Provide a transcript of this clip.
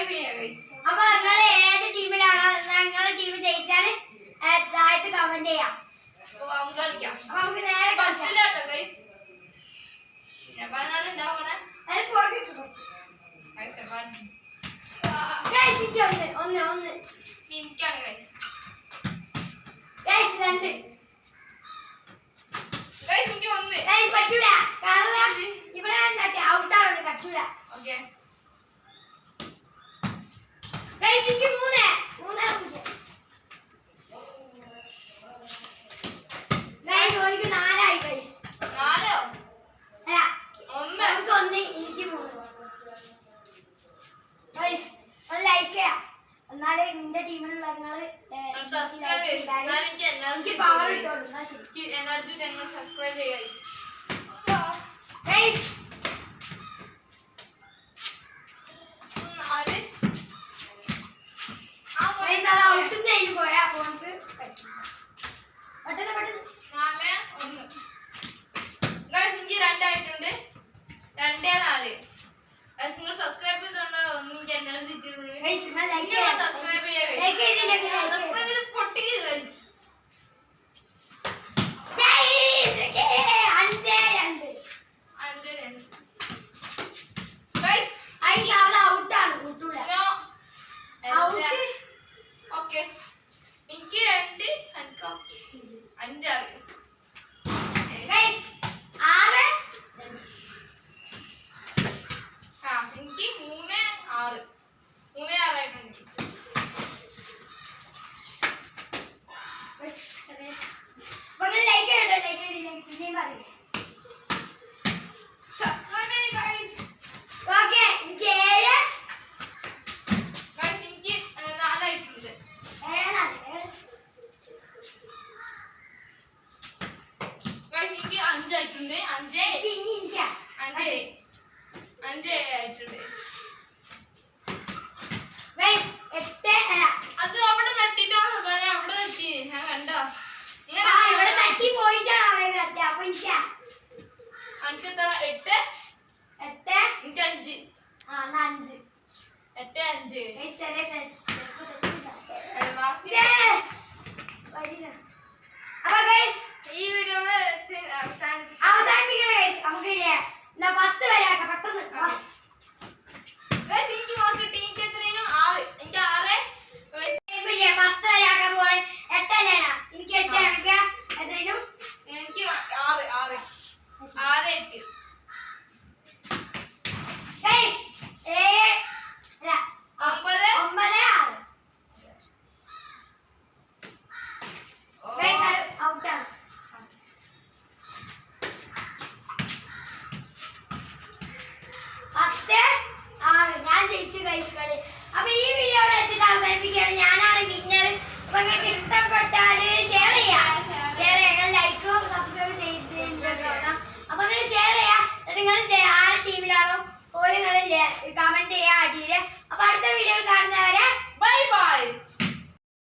Subscribe ചെയ്യുക guys. അപ്പോൾ നിങ്ങൾ ഏത് ടീമിലാണോ നിങ്ങളുടെ ടീം ജയിച്ചാൽ താഴത്ത് കമന്റ് ചെയ്യാം. അപ്പോൾ നമുക്ക് കളിക്കാം. അപ്പോൾ നമുക്ക് നേരെ കളിക്കാം. പറ്റില്ലാട്ടോ ഗയ്സ്. ജപ്പാനാണ് ഉണ്ടാവണേ. അത് പോയിട്ട് ഗയ്സ് എനിക്ക് ഒന്ന് എനിക്കാണ് ഗയ്സ്. ഗയ്സ് രണ്ട് ഗയ്സ് എനിക്ക് ഒന്ന്. ഗയ്സ് പറ്റൂല. കാരണം ഇവിടെ ഔട്ടാണ് പറ്റൂല. ഓക്കേ ഗയ്സ് എനിക്ക് മൂന്ന് ഗയ്സ് എനിക്ക് നാലായി ഗയ്സ്. നാലോ അല്ല ഒന്ന്. നമുക്ക് ഒന്ന് എനിക്ക് മൂന്ന്. ഗയ്സ് ഒന്ന് ലൈക്ക് ചെയ്യാം. എന്നാലേ നിന്റെ ടീമിലുള്ള സബ്സ്ക്രൈബ് ചെയ്യുക. എനിക്ക് എനർജി പവർ കിട്ടുള്ളൂ. എന്നാ ശരി എനർജി ഞങ്ങൾ സബ്സ്ക്രൈബ് ചെയ്യുക ഗയ്സ്. ഗയ്സ് നാല്. ഗയ്സ് അത് ഔട്ടുന്നതിന് പോയാ അപ്പോൾ നമുക്ക് പെട്ടെന്ന് 4-1. ഗയ്സ് എനിക്ക് രണ്ടായിട്ടുണ്ട്. 2-4. ഗയ്സ് നിങ്ങൾ സബ്സ്ക്രൈബ് ചെയ്തോണ്ട് ഒന്നും എനിക്ക് എനർജി കിട്ടിയിട്ടുള്ളൂ. ഗയ്സ് നിങ്ങൾ ലൈക്ക് നിങ്ങൾ ചെയ്യാം. സബ്സ്ക്രൈബ് ചെയ്യുക ഗയ്സ്. ലൈക്ക് ചെയ്തില്ലെങ്കിൽ സബ്സ്ക്രൈബ് ചെയ്ത് പൊട്ടിക്കുക ഗയ്സ്. ഗയ്സ് 5-2. 5-2. ഗയ്സ് ഗയ്സ് അത് ഔട്ടാണ് കൂട്ടൂല. നോ. ഔട്ട് ഓക്കേ എനിക്ക് 2 അനക്കോ 5 ആയി.